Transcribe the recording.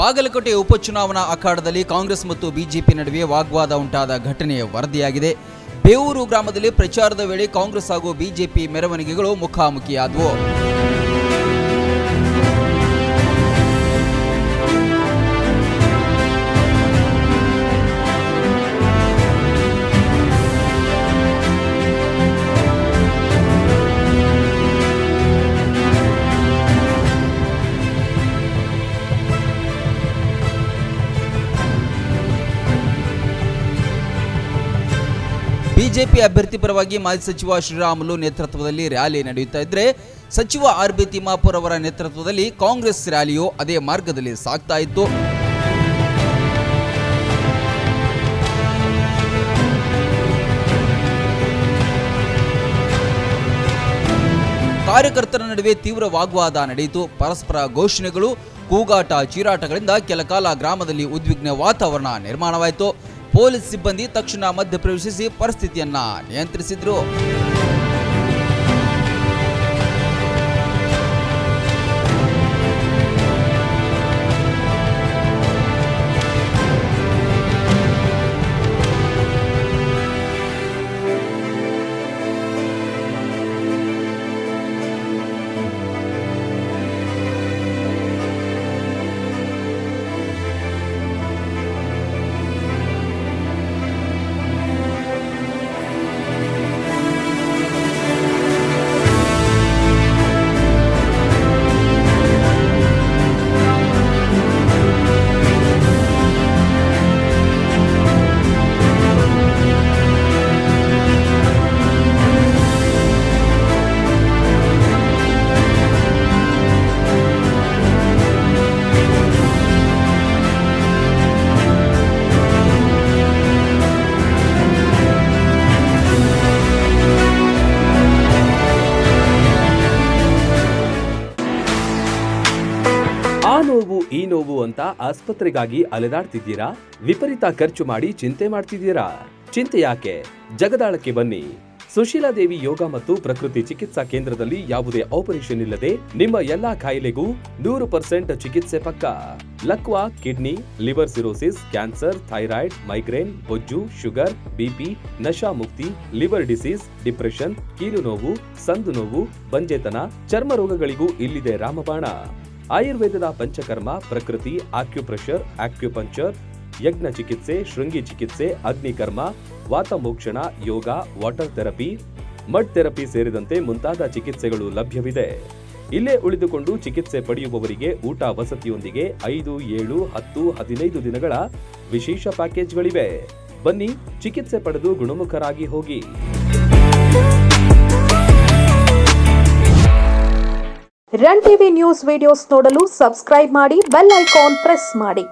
ಬಾಗಲಕೋಟೆ ಉಪಚುನಾವಣಾ ಅಖಾಡದಲ್ಲಿ ಕಾಂಗ್ರೆಸ್ ಮತ್ತು ಬಿಜೆಪಿ ನಡುವೆ ವಾಗ್ವಾದ ಉಂಟಾದ ಘಟನೆ ವರದಿಯಾಗಿದೆ. ಬೇವೂರು ಗ್ರಾಮದಲ್ಲಿ ಪ್ರಚಾರದ ವೇಳೆ ಕಾಂಗ್ರೆಸ್ ಹಾಗೂ ಬಿಜೆಪಿ ಮೆರವಣಿಗೆಗಳು ಮುಖಾಮುಖಿಯಾದವು. ಬಿಜೆಪಿ ಅಭ್ಯರ್ಥಿ ಪರವಾಗಿ ಮಾಜಿ ಸಚಿವ ಶ್ರೀರಾಮುಲು ನೇತೃತ್ವದಲ್ಲಿ ರ್ಯಾಲಿ ನಡೆಯುತ್ತಾ ಇದ್ರೆ, ಸಚಿವ ಆರ್.ಬಿ. ತಿಮ್ಮಾಪುರ್ ಅವರ ನೇತೃತ್ವದಲ್ಲಿ ಕಾಂಗ್ರೆಸ್ ರ್ಯಾಲಿಯು ಅದೇ ಮಾರ್ಗದಲ್ಲಿ ಸಾಗ್ತಾ ಇತ್ತು. ಕಾರ್ಯಕರ್ತರ ನಡುವೆ ತೀವ್ರ ವಾಗ್ವಾದ ನಡೆಯಿತು. ಪರಸ್ಪರ ಘೋಷಣೆಗಳು, ಕೂಗಾಟ, ಚೀರಾಟಗಳಿಂದ ಕೆಲ ಕಾಲ ಗ್ರಾಮದಲ್ಲಿ ಉದ್ವಿಗ್ನ ವಾತಾವರಣ ನಿರ್ಮಾಣವಾಯಿತು. ಪೊಲೀಸ್ ಸಿಬ್ಬಂದಿ ತಕ್ಷಣ ಮಧ್ಯಪ್ರವೇಶಿಸಿ ಪರಿಸ್ಥಿತಿಯನ್ನ ನಿಯಂತ್ರಿಸಿದ್ರು. ಆ ನೋವು ಈ ನೋವು ಅಂತ ಆಸ್ಪತ್ರೆಗಾಗಿ ಅಲೆದಾಡ್ತಿದ್ದೀರಾ? ವಿಪರೀತ ಖರ್ಚು ಮಾಡಿ ಚಿಂತೆ ಮಾಡ್ತಿದ್ದೀರಾ? ಚಿಂತೆ ಯಾಕೆ? ಜಗದಾಳಕ್ಕೆ ಬನ್ನಿ. ಸುಶೀಲಾದೇವಿ ಯೋಗ ಮತ್ತು ಪ್ರಕೃತಿ ಚಿಕಿತ್ಸಾ ಕೇಂದ್ರದಲ್ಲಿ ಯಾವುದೇ ಆಪರೇಷನ್ ಇಲ್ಲದೆ ನಿಮ್ಮ ಎಲ್ಲಾ ಕಾಯಿಲೆಗೂ 100% ಚಿಕಿತ್ಸೆ ಪಕ್ಕ. ಲಕ್ವಾ, kidney, liver cirrhosis, cancer, thyroid, migraine, ಬೊಜ್ಜು, ಶುಗರ್, ಬಿಪಿ, ನಶಾ ಮುಕ್ತಿ, ಲಿವರ್ ಡಿಸೀಸ್, ಡಿಪ್ರೆಷನ್, ಕೀಲು ನೋವು, ಸಂದು ನೋವು, ಬಂಜೆತನ, ಚರ್ಮ ರೋಗಗಳಿಗೂ ಇಲ್ಲಿದೆ ರಾಮಬಾಣ. ಆಯುರ್ವೇದದ ಪಂಚಕರ್ಮ, ಪ್ರಕೃತಿ, ಆಕ್ಯುಪ್ರೆಷರ್, ಆಕ್ಯುಪಂಕ್ಚರ್, ಯಜ್ಞ ಚಿಕಿತ್ಸೆ, ಶೃಂಗಿ ಚಿಕಿತ್ಸೆ, ಅಗ್ನಿಕರ್ಮ, ವಾತಮೋಕ್ಷಣ, ಯೋಗ, ವಾಟರ್ ಥೆರಪಿ, ಮಡ್ ಥೆರಪಿ ಸೇರಿದಂತೆ ಮುಂತಾದ ಚಿಕಿತ್ಸೆಗಳು ಲಭ್ಯವಿದೆ. ಇಲ್ಲೇ ಉಳಿದುಕೊಂಡು ಚಿಕಿತ್ಸೆ ಪಡೆಯುವವರಿಗೆ ಊಟ ವಸತಿಯೊಂದಿಗೆ 5, 7, 10, 15 ದಿನಗಳ ವಿಶೇಷ ಪ್ಯಾಕೇಜ್ಗಳಿವೆ. ಬನ್ನಿ, ಚಿಕಿತ್ಸೆ ಪಡೆದು ಗುಣಮುಖರಾಗಿ ಹೋಗಿ. ರನ್ ಟಿವಿ ನ್ಯೂಸ್ ವಿಡಿಯೋಸ್ ನೋಡಲು ಸಬ್ಸ್ಕ್ರೈಬ್ ಮಾಡಿ, ಬೆಲ್ ಐಕಾನ್ ಪ್ರೆಸ್ ಮಾಡಿ.